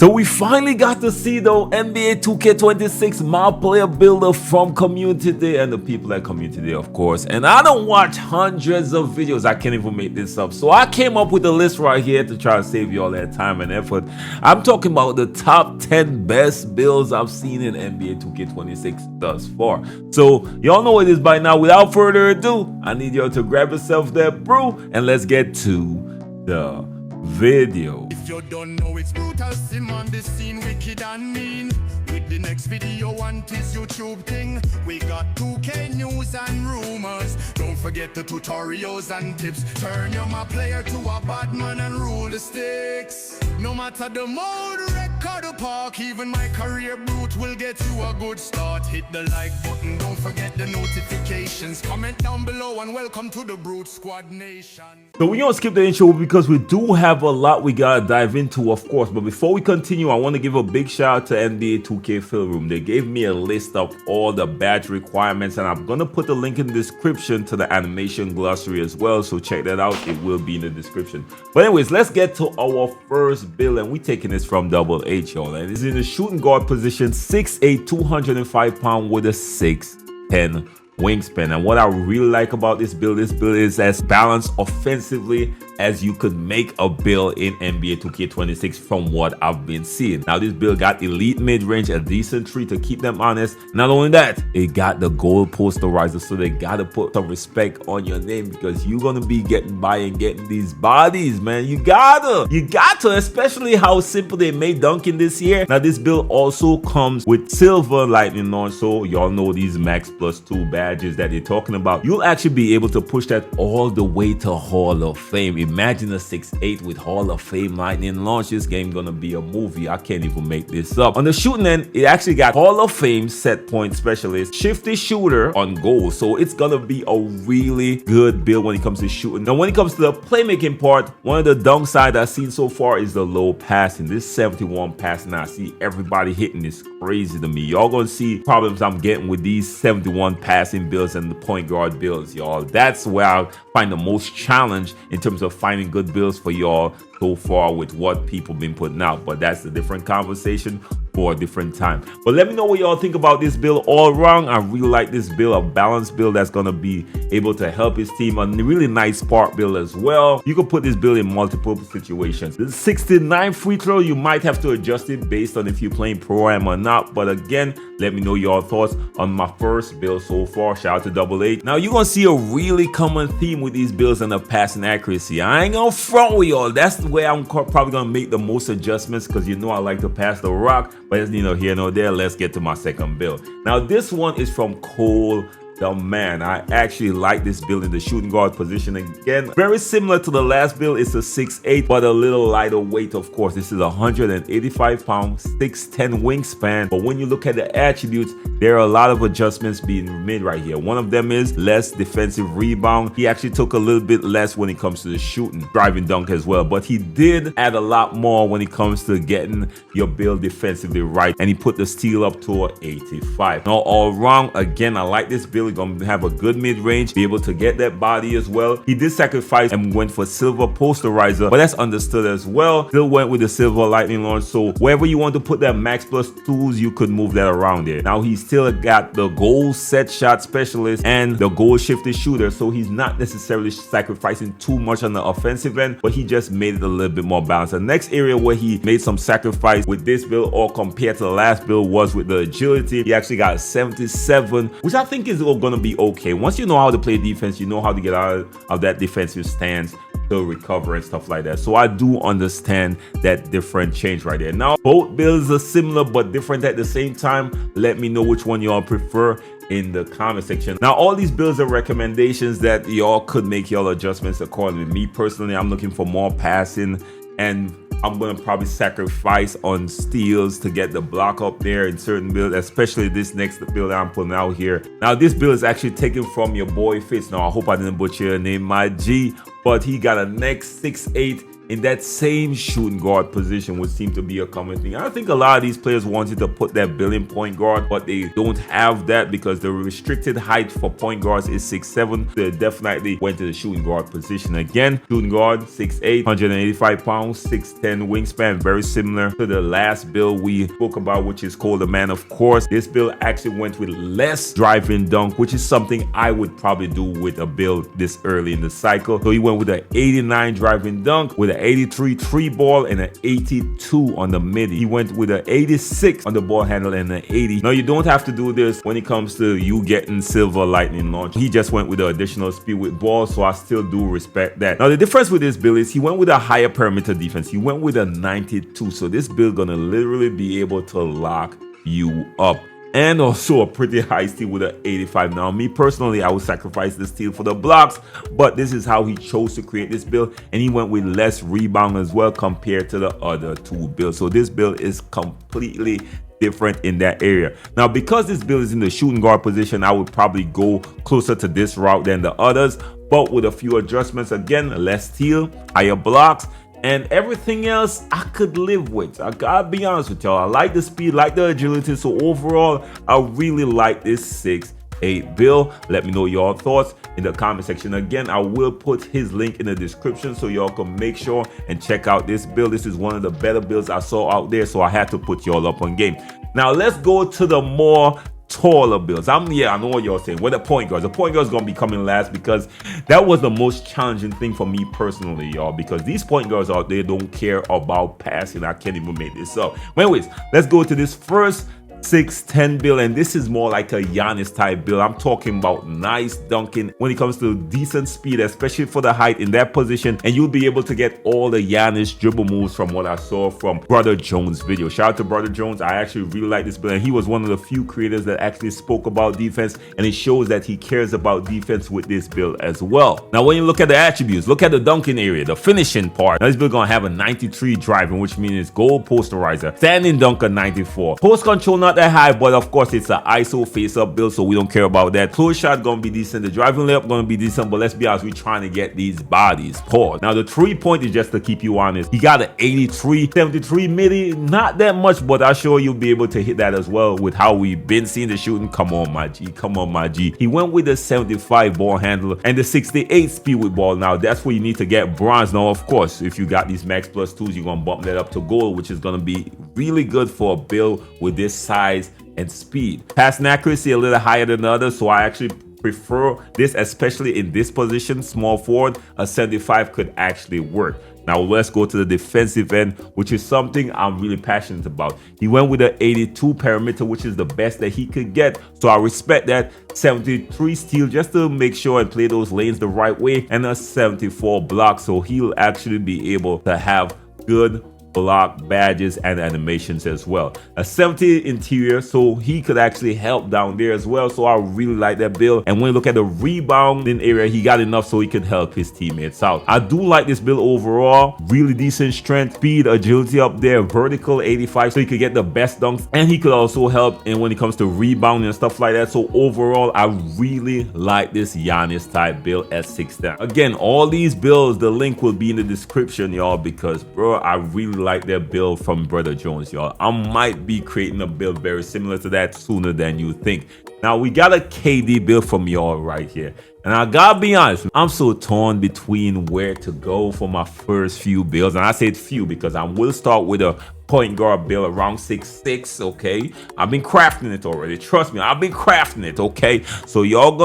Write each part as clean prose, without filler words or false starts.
So we finally got to see the NBA 2K26 My Player Builder from Community Day and the people at Community Day, of course. And I don't watch hundreds of videos. I can't even make this up. So I came up with a list right here to try to save you all that time and effort. I'm talking about the top 10 best builds I've seen in NBA 2K26 thus far. So y'all know it is by now. Without further ado, I need y'all to grab yourself that brew and let's get to the video. If you don't know, it's brutal sim on the scene, wicked and mean. With the next video on this YouTube thing, we got 2K news and rumors. Don't forget the tutorials and tips. Turn your my player to a bad man and rule the sticks. No matter the mode, record or park, even my career brute will get you a good start. Hit the like button, don't forget the notifications. Comment down below and welcome to the Brute Squad Nation. So we're gonna skip the intro because we do have a lot we gotta dive into, of course. But before we continue, I want to give a big shout out to NBA 2K Film Room. They gave me a list of all the badge requirements, and I'm gonna put the link in the description to the animation glossary as well. So check that out; it will be in the description. But anyways, let's get to our first build, and we're taking this from Double H, y'all. And it's in the shooting guard position, 6'8", 205 pounds with a 6'10" wingspan. And what I really like about this build is as balanced offensively as you could make a build in NBA 2K26 from what I've been seeing. Now this build got elite mid-range, a decent tree to keep them honest. Not only that, it got the gold posterizer, so they gotta put some respect on your name because you're gonna be getting by and getting these bodies, man. You gotta, especially how simple they made dunking this year. Now this build also comes with silver lightning launch, so y'all know these max +2 badges that they're talking about. You'll actually be able to push that all the way to Hall of Fame. Imagine a 6'8" with Hall of Fame lightning launch. This game gonna be a movie. I can't even make this up. On the shooting end, it actually got Hall of Fame set point specialist, shifty shooter on goal. So it's gonna be a really good build when it comes to shooting. Now when it comes to the playmaking part, one of the downsides I've seen so far is the low passing. This 71 passing I see everybody hitting is crazy to me. Y'all gonna see problems I'm getting with these 71 passing builds and the point guard builds, y'all. That's where I find the most challenge in terms of finding good builds for y'all so far with what people been putting out. But that's a different conversation for a different time. But let me know what y'all think about this build all around. I really like this build, a balanced build that's gonna be able to help his team. A really nice spark build as well. You can put this build in multiple situations. The 69 free throw, you might have to adjust it based on if you're playing pro-am or not. But again, let me know your thoughts on my first build so far. Shout out to Double H. Now you're gonna see a really common theme with these builds and the passing accuracy. I ain't gonna front with y'all. That's the way I'm probably gonna make the most adjustments because you know I like to pass the rock. But it's neither here nor there. Let's get to my second build. Now this one is from Cole the Man. I actually like this build in the shooting guard position. Again, very similar to the last build. It's a 6'8", but a little lighter weight, of course. This is 185 pounds, 6'10" wingspan. But when you look at the attributes, there are a lot of adjustments being made right here. One of them is less defensive rebound. He actually took a little bit less when it comes to the shooting, driving dunk as well. But he did add a lot more when it comes to getting your build defensively right. And he put the steal up to an 85. Now all around, again, I like this build. Gonna have a good mid-range, be able to get that body as well. He did sacrifice and went for silver posterizer, but that's understood as well. Still went with the silver lightning launch, so wherever you want to put that max +2s, you could move that around there. Now he still got the goal set shot specialist and the goal shifted shooter, so he's not necessarily sacrificing too much on the offensive end, but he just made it a little bit more balanced. The next area where he made some sacrifice with this build or compared to the last build was with the agility. He actually got 77, which I think is gonna be okay. Once you know how to play defense, you know how to get out of that defensive stance to recover and stuff like that. So I do understand that different change right there. Now both builds are similar but different at the same time. Let me know which one y'all prefer in the comment section. Now all these builds are recommendations that y'all could make y'all adjustments accordingly. Me personally, I'm looking for more passing, and I'm gonna probably sacrifice on steals to get the block up there in certain builds, especially this next build that I'm putting out here. Now this build is actually taken from your boy Fitz. Now I hope I didn't butcher your name, my G, but he got a next 6'8" in that same shooting guard position would seem to be a common thing. I think a lot of these players wanted to put that bill in point guard, but they don't have that because the restricted height for point guards is 6'7". They definitely went to the shooting guard position again. Shooting guard 6'8", 185 pounds, 6'10" wingspan, very similar to the last build we spoke about, which is called the Man of Course. This build actually went with less drive-in dunk, which is something I would probably do with a build this early in the cycle. So he went with an 89 drive-in dunk, with an 83 three ball, and an 82 on the midi. He went with an 86 on the ball handle and an 80. Now you don't have to do this when it comes to you getting silver lightning launch. He just went with the additional speed with ball, so I still do respect that. Now the difference with this build is he went with a higher perimeter defense. He went with a 92, so this build gonna literally be able to lock you up. And also a pretty high steal with an 85. Now me personally, I would sacrifice the steal for the blocks, but this is how he chose to create this build, and he went with less rebound as well compared to the other two builds. So this build is completely different in that area. Now because this build is in the shooting guard position, I would probably go closer to this route than the others, but with a few adjustments. Again, less steal, higher blocks, and everything else I could live with. I gotta be honest with y'all. I like the speed, like the agility. So overall, I really like this 6'8" build. Let me know your thoughts in the comment section. Again, I will put his link in the description so y'all can make sure and check out this build. This is one of the better builds I saw out there, so I had to put y'all up on game. Now let's go to the more taller builds. I know what y'all saying. Well, the point guards gonna be coming last because that was the most challenging thing for me personally, y'all, because these point guards out there don't care about passing. I can't even make this up. But anyways, let's go to this first 6'10" build, and this is more like a Giannis type build. I'm talking about nice dunking when it comes to decent speed, especially for the height in that position, and you'll be able to get all the Giannis dribble moves from what I saw from Brother Jones video. Shout out to Brother Jones. I actually really like this build, and he was one of the few creators that actually spoke about defense, and it shows that he cares about defense with this build as well. Now when you look at the attributes, look at the dunking area, the finishing part. Now this build gonna have a 93 driving, which means it's goal posterizer, standing dunker 94, post control not that high, but of course it's an ISO face up build, so we don't care about that. Close shot gonna be decent, the driving layup gonna be decent, but let's be honest, we're trying to get these bodies. Pause. Now the 3-point is just to keep you honest. He got an 83, 73 midi, not that much, but I'm sure you'll be able to hit that as well with how we've been seeing the shooting. Come on my G, come on my G. He went with the 75 ball handle and the 68 speed with ball. Now that's where you need to get bronze. Now of course, if you got these max plus 2s, you're gonna bump that up to gold, which is gonna be really good for a build with this size and speed. Passing accuracy a little higher than the others, so I actually prefer this, especially in this position, small forward. A 75 could actually work. Now let's go to the defensive end, which is something I'm really passionate about. He went with an 82 perimeter, which is the best that he could get, so I respect that. 73 steal just to make sure and play those lanes the right way, and a 74 block, so he'll actually be able to have good block badges and animations as well. A 70 interior, so he could actually help down there as well, so I really like that build. And when you look at the rebounding area, he got enough so he could help his teammates out. I do like this build overall. Really decent strength, speed, agility up there, vertical 85, so he could get the best dunks, and he could also help in when it comes to rebounding and stuff like that. So overall, I really like this Giannis type build at 6'10". Again, all these builds, the link will be in the description, y'all, because bro, I really like their build from Brother Jones, y'all. I might be creating a build very similar to that sooner than you think. Now we got a KD build from y'all right here, and I gotta be honest, I'm so torn between where to go for my first few builds. And I said few because I will start with a point guard build around 6'6", okay? I've been crafting it already. Trust me, I've been crafting it, okay? So y'all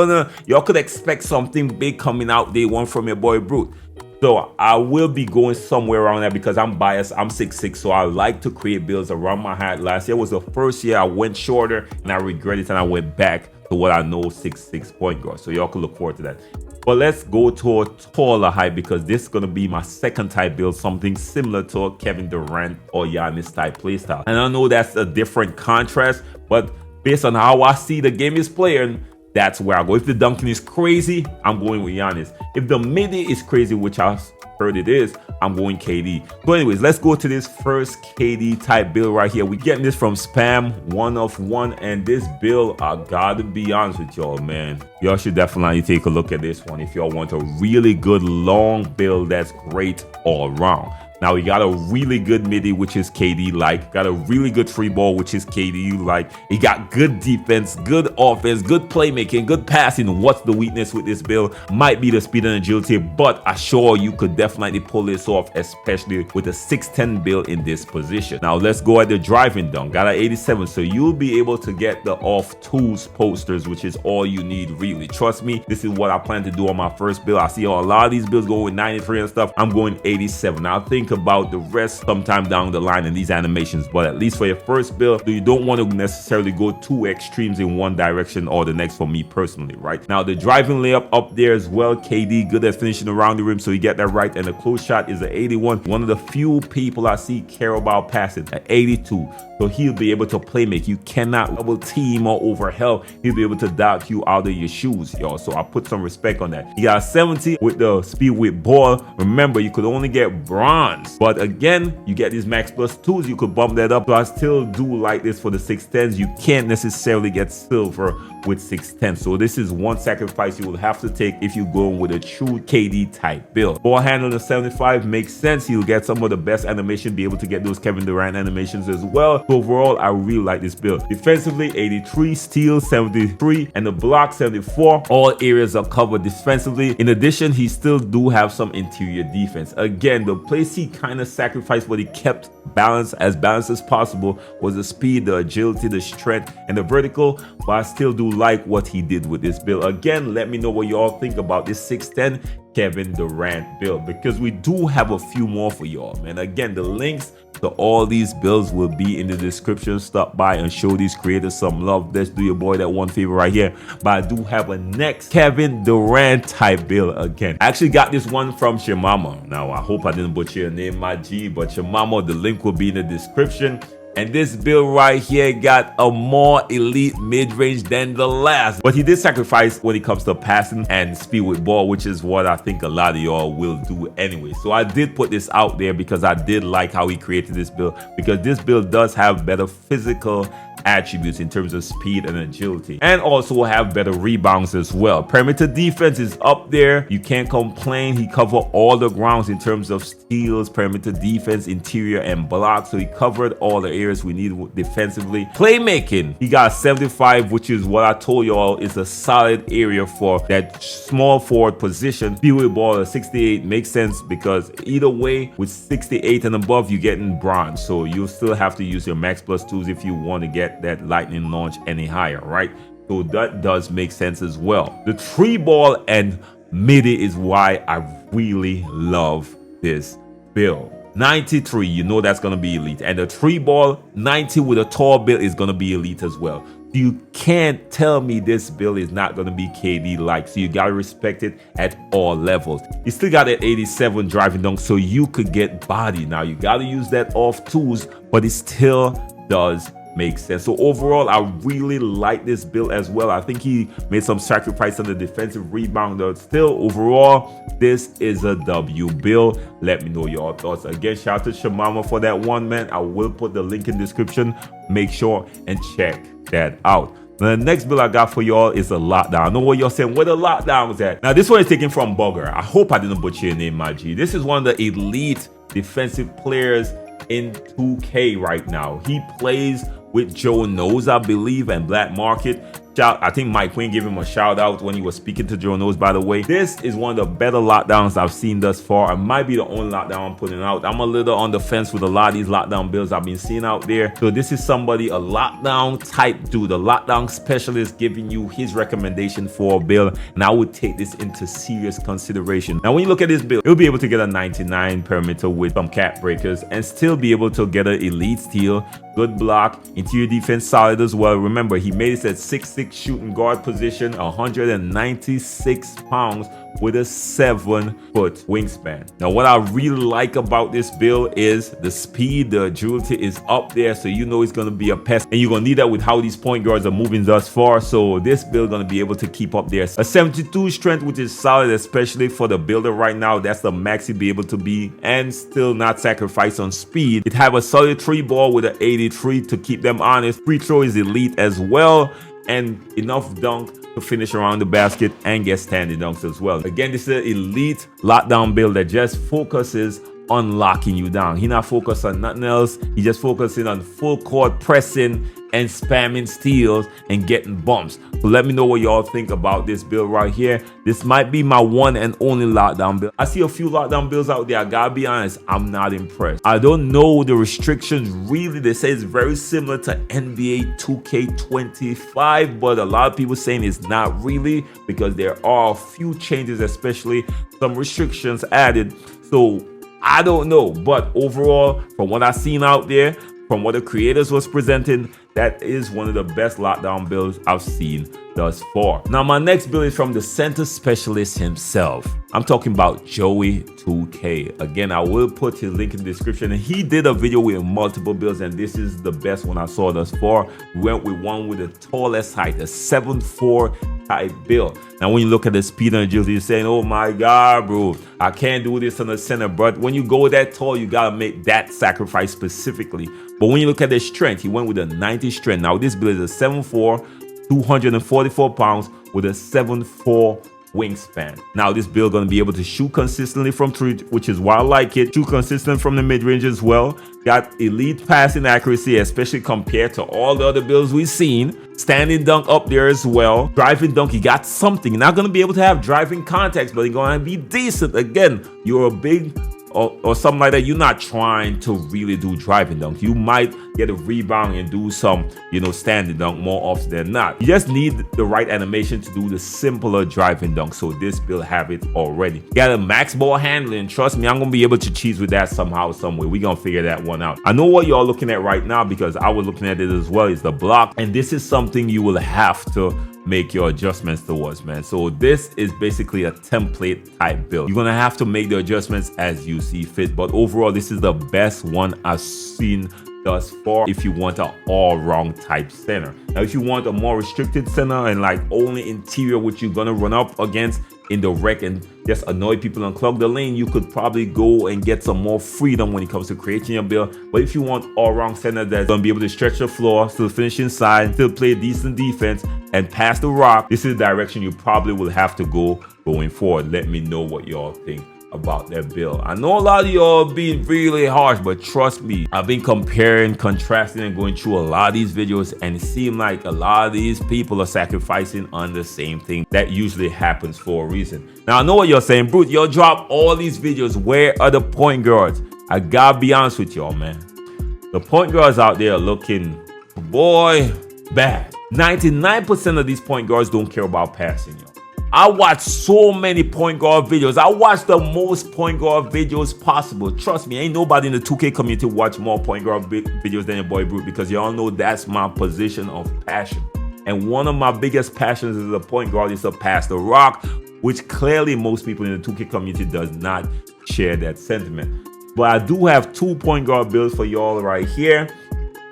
could expect something big coming out day one from your boy Brute. So I will be going somewhere around that because I'm biased. I'm 6'6", so I like to create builds around my height. Last year was the first year I went shorter, and I regret it, and I went back to what I know 6'6" point guard. So y'all can look forward to that. But let's go to a taller height because this is going to be my second type build, something similar to a Kevin Durant or Giannis type playstyle. And I know that's a different contrast, but based on how I see the game is playing, that's where I go. If the dunking is crazy, I'm going with Giannis. If the midi is crazy, which I heard it is, I'm going KD. So anyways, let's go to this first KD type build right here. We're getting this from Spam 1 of 1, and this build, I gotta be honest with y'all, man. Y'all should definitely take a look at this one if y'all want a really good long build that's great all around. Now, he got a really good midi, which is KD-like. Got a really good free ball, which is KD-like. He got good defense, good offense, good playmaking, good passing. What's the weakness with this build? Might be the speed and agility, but I'm sure you could definitely pull this off, especially with a 6'10 build in this position. Now, let's go at the driving dunk. Got an 87, so you'll be able to get the off tools posters, which is all you need, really. Trust me, this is what I plan to do on my first build. I see a lot of these builds go with 93 and stuff. I'm going 87. I'll think about the rest sometime down the line in these animations, but at least for your first build, you don't want to necessarily go too extremes in one direction or the next for me personally, right? Now, the driving layup up there as well. KD, good at finishing around the rim, so you get that right. And the close shot is an 81. One of the few people I see care about passing, at 82. So he'll be able to play make. You cannot double team or overhelp. He'll be able to dodge you out of your shoes, y'all. So I put some respect on that. He got 70 with the speed with ball. Remember, you could only get bronze, but again, you get these max plus 2s. You could bump that up. So I still do like this for the 6'10s. You can't necessarily get silver with 6'10. So this is one sacrifice you will have to take if you go with a true KD type build. Ball handling of 75 makes sense. You'll get some of the best animation, be able to get those Kevin Durant animations as well. So overall, I really like this build. Defensively, 83, steal 73, and the block 74. All areas are covered defensively. In addition, he still do have some interior defense. Again, the place he kind of sacrificed, but he kept balanced as possible, was the speed, the agility, the strength, and the vertical. But I still do like what he did with this build. Again, let me know what you all think about this 6'10 Kevin Durant build, because we do have a few more for y'all, man. Again, the links to all these builds will be in the description. Stop by and show these creators some love. Let's do your boy that one favor right here. But I do have a next Kevin Durant type build again. I actually got this one from Shimama. Now, I hope I didn't butcher your name, my G, but Shimama, the link will be in the description. And this build right here got a more elite mid-range than the last. But he did sacrifice when it comes to passing and speed with ball, which is what I think a lot of y'all will do anyway. So I did put this out there because I did like how he created this build, because this build does have better physical attributes in terms of speed and agility, and also have better rebounds as well. Perimeter defense is up there. You can't complain. He covered all the grounds in terms of steals, perimeter defense, interior, and block. So he covered all the areas we need defensively. Playmaking, he got 75, which is what I told y'all is a solid area for that small forward position. Speed with ball at 68 makes sense, because either way, with 68 and above, you're getting bronze. So you'll still have to use your max plus 2s if you want to get that lightning launch any higher, right? So that does make sense as well. The 3 ball and midi is why I really love this build. 93, you know that's gonna be elite, and the 3 ball 90 with a tall build is gonna be elite as well. You can't tell me this build is not gonna be KD like, so you gotta respect it at all levels. You still got an 87 driving dunk, so you could get body. Now you gotta use that off tools, but it still does make sense. So overall, I really like this build as well. I think he made some sacrifice on the defensive rebound, but still overall, this is a W build. Let me know your thoughts. Again, shout out to Shimama for that one, man. I will put the link in the description. Make sure and check that out. The next build I got for y'all is a lockdown. I know what you're saying, where the lockdown was at. Now, this one is taken from Bugger. I hope I didn't butcher your name, my G. This is one of the elite defensive players in 2K right now. He plays with Joe Knows, I believe, and Black Market. I think Mike Quinn gave him a shout out when he was speaking to Joe Knows, by the way. This is one of the better lockdowns I've seen thus far. It might be the only lockdown I'm putting out. I'm a little on the fence with a lot of these lockdown builds I've been seeing out there. So this is somebody, a lockdown type dude, a lockdown specialist, giving you his recommendation for a build. And I would take this into serious consideration. Now, when you look at this build, you'll be able to get a 99 perimeter with some cap breakers and still be able to get an elite steal, good block, interior defense solid as well. Remember, he made it at 6'6" shooting guard position, 196 pounds with a 7-foot wingspan. Now, what I really like about this build is the speed, the agility is up there, so you know it's going to be a pest, and you're going to need that with how these point guards are moving thus far. So this build going to be able to keep up there. A 72 strength, which is solid, especially for the builder right now. That's the max he'll be able to be, and still not sacrifice on speed. It have a solid 3 ball with an 83 to keep them honest. Free throw is elite as well, and enough dunk to finish around the basket and get standing dunks as well. Again, this is an elite lockdown build that just focuses unlocking you down. He not focused on nothing else. He just focusing on full court pressing and spamming steals and getting bumps. So let me know what y'all think about this build right here. This might be my one and only lockdown build. I see a few lockdown builds out there. I gotta be honest, I'm not impressed. I don't know the restrictions really. They say it's very similar to NBA 2K25, but a lot of people saying it's not really, because there are a few changes, especially some restrictions added. So I don't know, but overall, from what I've seen out there, from what the creators was presenting, that is one of the best lockdown builds I've seen thus far. Now, my next build is from the center specialist himself. I'm talking about Joey 2K. Again, I will put his link in the description. And he did a video with multiple builds, and this is the best one I saw thus far. We went with one with the tallest height, a 7'4" type build. Now, when you look at the speed and agility, you're saying, oh my God, bro, I can't do this on the center. But when you go that tall, you gotta make that sacrifice specifically. But when you look at the strength, he went with a 90 strength. Now, this build is a 7'4", 244 pounds with a 7'4" wingspan. Now, this build gonna be able to shoot consistently from three, which is why I like it. Shoot consistent from the mid-range as well. Got elite passing accuracy, especially compared to all the other builds we've seen. Standing dunk up there as well. Driving dunk, he got something. You're not gonna be able to have driving contacts, but you're gonna be decent. Again, you're a big or something like that, you're not trying to really do driving dunk. You might get a rebound and do some, standing dunk more often than not. You just need the right animation to do the simpler driving dunk. So this build have it already. Got a max ball handling. Trust me, I'm gonna be able to cheese with that somehow, some way. We're gonna figure that one out. I know what y'all looking at right now, because I was looking at it as well, is the block. And this is something you will have to make your adjustments towards, man. So this is basically a template type build. You're gonna have to make the adjustments as you see fit, but overall this is the best one I've seen thus far if you want an all-round type center. Now, if you want a more restricted center and like only interior, which you're gonna run up against in the rec and just annoy people and clog the lane, you could probably go and get some more freedom when it comes to creating your build. But if you want all-round center that's gonna be able to stretch the floor, still finish inside, still play decent defense and pass the rock, this is the direction you probably will have to go going forward. Let me know what y'all think about that build. I know a lot of y'all being really harsh, but trust me, I've been comparing, contrasting, and going through a lot of these videos, and it seems like a lot of these people are sacrificing on the same thing. That usually happens for a reason. Now, I know what you're saying, Brute, y'all drop all these videos. Where are the point guards? I gotta be honest with y'all, man. The point guards out there are looking, boy, bad. 99% of these point guards don't care about passing, y'all. I watch so many point guard videos. I watch the most point guard videos possible. Trust me, ain't nobody in the 2K community watch more point guard videos than your boy Brute, because y'all know that's my position of passion. And one of my biggest passions as a point guard is to pass the rock, which clearly most people in the 2K community does not share that sentiment. But I do have 2 point guard builds for y'all right here.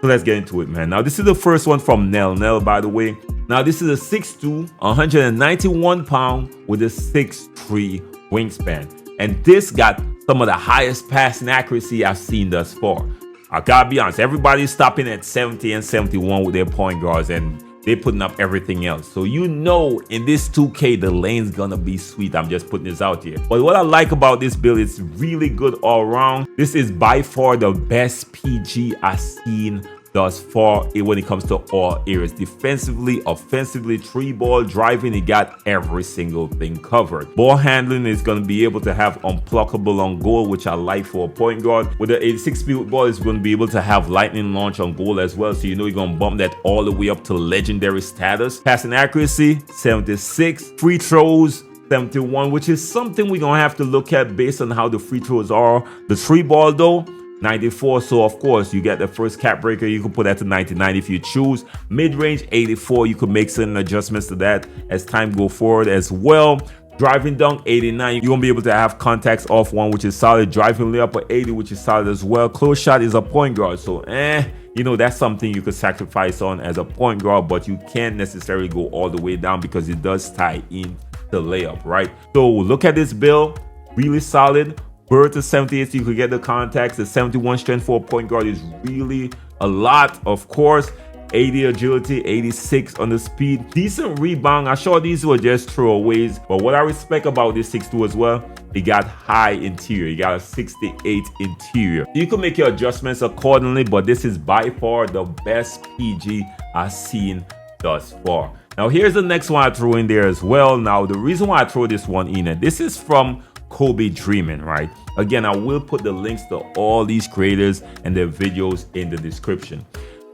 So let's get into it, man. Now, this is the first one from Nell, by the way. Now, this is a 6'2", 191 pound with a 6'3" wingspan. And this got some of the highest passing accuracy I've seen thus far. I gotta be honest, everybody's stopping at 70 and 71 with their point guards, and they're putting up everything else. So in this 2K, the lane's gonna be sweet. I'm just putting this out here. But what I like about this build, it's really good all around. This is by far the best PG I've seen thus far when it comes to all areas. Defensively, offensively, 3-ball, driving, he got every single thing covered. Ball handling is going to be able to have unblockable on goal, which I like for a point guard. With the 86 speed ball, it's going to be able to have lightning launch on goal as well, so you're going to bump that all the way up to legendary status. Passing accuracy, 76. Free throws, 71, which is something we're going to have to look at based on how the free throws are. The 3-ball though, 94, so of course you get the first cap breaker. You can put that to 99 if you choose. Mid-range, 84. You could make certain adjustments to that as time go forward as well. Driving dunk, 89. You're gonna be able to have contacts off one, which is solid. Driving layup at 80, which is solid as well. Close shot is a point guard, so that's something you could sacrifice on as a point guard, but you can't necessarily go all the way down because it does tie in the layup, right? So look at this build, really solid. Bird to 78, so you could get the contacts. The 71 strength for a point guard is really a lot, of course. 80 agility, 86 on the speed. Decent rebound. I'm sure these were just throwaways, but what I respect about this 6'2" as well, He got high interior. He got a 68 interior. You can make your adjustments accordingly, but this is by far the best PG I've seen thus far. Now here's the next one I throw in there as well. Now the reason why I throw this one in, and this is from Kobe Dreaming, right? Again, I will put the links to all these creators and their videos in the description.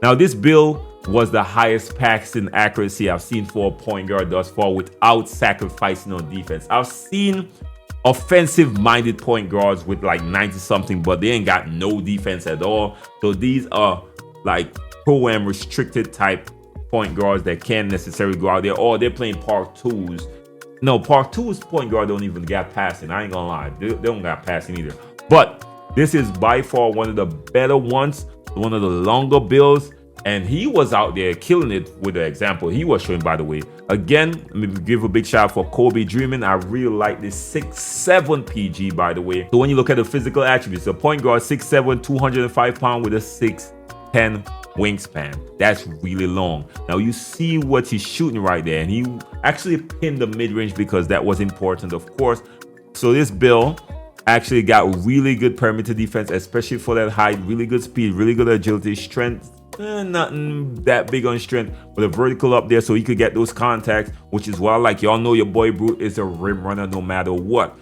Now this build was the highest passing accuracy I've seen for a point guard thus far without sacrificing on defense. I've seen offensive minded point guards with like 90 something, but they ain't got no defense at all. So these are like pro-am restricted type point guards that can't necessarily go out there, or they're playing part twos. No, part twos point guard don't even got passing. I ain't gonna lie, they don't got passing either. But this is by far one of the better ones, one of the longer builds. And he was out there killing it with the example he was showing, by the way. Again, let me give a big shout out for Kobe Dreaming. I really like this 6'7" PG, by the way. So when you look at the physical attributes, the point guard 6'7", 205 pounds with a 6'10" wingspan. That's really long. Now you see what he's shooting right there. And he actually pinned the mid-range because that was important, of course. So this build actually got really good perimeter defense, especially for that height, really good speed, really good agility, strength. Nothing that big on strength, with a vertical up there so he could get those contacts, which is why, like, y'all know your boy Brute is a rim runner no matter what.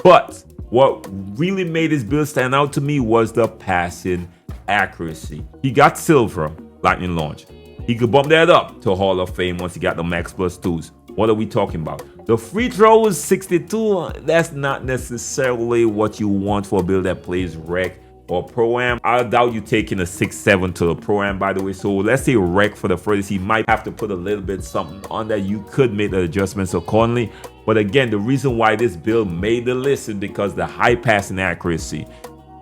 But what really made his build stand out to me was the passing accuracy. He got silver lightning launch. He could bump that up to Hall of Fame once he got the max plus twos. What are we talking about? The free throw is 62. That's not necessarily what you want for a build that plays rec or pro-am. I doubt you taking a 6'7" to the pro-am, by the way. So let's say rec for the furthest, he might have to put a little bit something on that. You could make the adjustments accordingly. But again, the reason why this build made the list is because the high passing accuracy.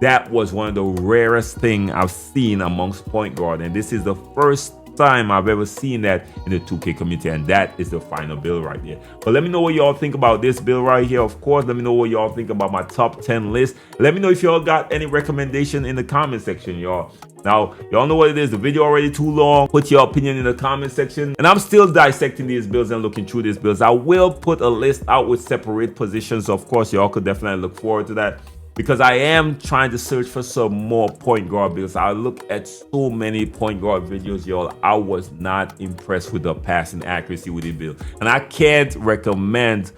That was one of the rarest thing I've seen amongst point guard, and this is the first time I've ever seen that in the 2K community, and that is the final build right there. But let me know what y'all think about this build right here. Of course, let me know what y'all think about my top 10 list. Let me know if y'all got any recommendation in the comment section, y'all. Now, y'all know what it is. The video already too long. Put your opinion in the comment section. And I'm still dissecting these builds and looking through these builds. I will put a list out with separate positions. Of course, y'all could definitely look forward to that, because I am trying to search for some more point guard builds. I look at so many point guard videos, y'all. I was not impressed with the passing accuracy with the build. And I can't recommend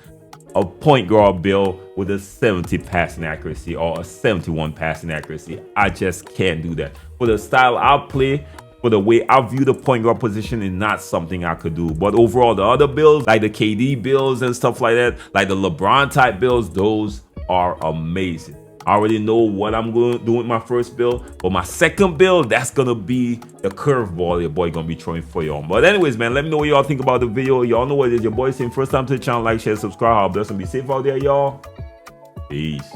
a point guard build with a 70 passing accuracy or a 71 passing accuracy. I just can't do that. For the style I play, for the way I view the point guard position, is not something I could do. But overall, the other builds, like the KD builds and stuff like that, like the LeBron type builds, those are amazing. I already know what I'm going to do with my first build, but my second build, that's going to be the curveball your boy going to be throwing for y'all. But anyways, man, let me know what y'all think about the video. Y'all know what it is. Your boy saying first time to the channel, like, share, subscribe. God bless and be safe out there, y'all. Peace.